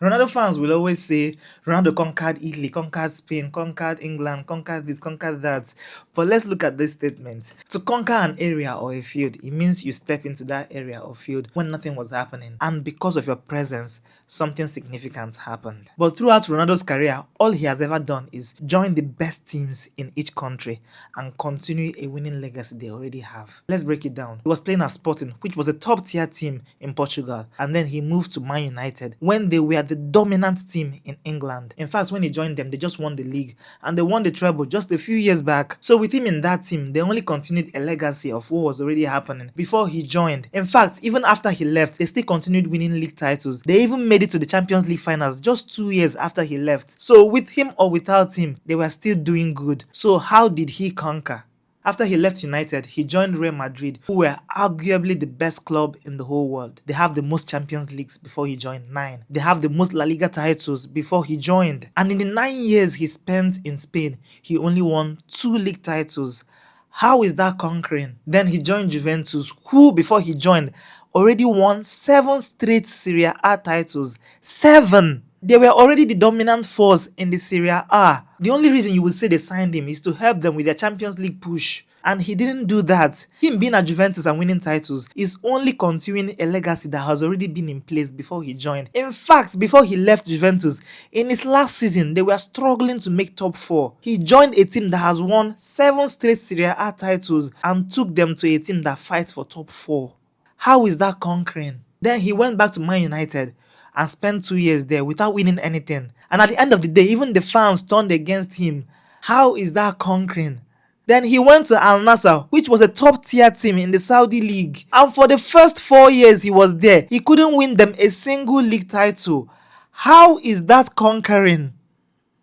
Ronaldo fans will always say Ronaldo conquered Italy, conquered Spain, conquered England, conquered this, conquered that. But let's look at this statement. To conquer an area or a field, it means you step into that area or field when nothing was happening. And because of your presence, something significant happened. But throughout Ronaldo's career, all he has ever done is join the best teams in each country and continue a winning legacy they already have. Let's break it down. He was playing at Sporting, which was a top tier team in Portugal, and then he moved to Man United when they were the dominant team in England. In fact, when he joined them, they just won the league and they won the treble just a few years back. So with him in that team, they only continued a legacy of what was already happening before he joined. In fact, even after he left, they still continued winning league titles. They even made it to the Champions League finals just 2 years after he left. So with him or without him, they were still doing good. So how did he conquer? After he left United, he joined Real Madrid, who were arguably the best club in the whole world. They have the most Champions Leagues before he joined, 9. They have the most La Liga titles before he joined. And in the 9 years he spent in Spain, he only won 2 league titles. How is that conquering? Then he joined Juventus, who before he joined already won 7 straight Serie A titles. 7! They were already the dominant force in the Serie A. The only reason you would say they signed him is to help them with their Champions League push. And he didn't do that. Him being at Juventus and winning titles is only continuing a legacy that has already been in place before he joined. In fact, before he left Juventus, in his last season, they were struggling to make top 4. He joined a team that has won 7 straight Serie A titles and took them to a team that fights for top 4. How is that conquering? Then he went back to Man United and spent 2 years there without winning anything. And at the end of the day, even the fans turned against him. How is that conquering? Then he went to Al Nassr, which was a top tier team in the Saudi league. And for the first 4 years he was there, he couldn't win them a single league title. How is that conquering?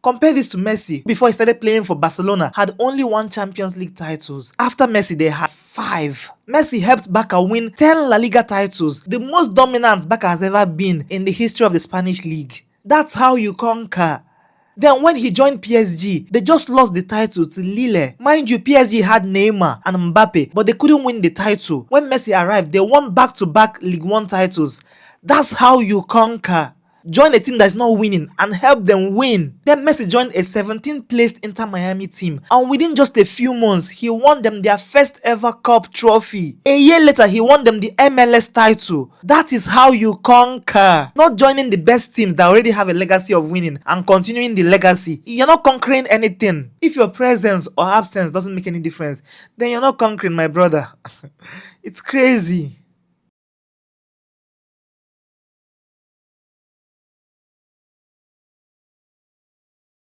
Compare this to Messi. Before he started playing for Barcelona, had only 1 Champions League titles. After Messi, they had 5. Messi helped Barca win 10 La Liga titles, the most dominant Barca has ever been in the history of the Spanish league. That's how you conquer. Then when he joined PSG, they just lost the title to Lille. Mind you, PSG had Neymar and Mbappe, but they couldn't win the title. When Messi arrived, they won back-to-back League 1 titles. That's how you conquer. Join a team that's not winning and help them win. Then Messi joined a 17th placed Inter Miami team, and within just a few months, he won them their first ever cup trophy. A year later, he won them the MLS title. That is how you conquer. Not joining the best teams that already have a legacy of winning and continuing the legacy. You're not conquering anything. If your presence or absence doesn't make any difference, then you're not conquering, my brother. It's crazy.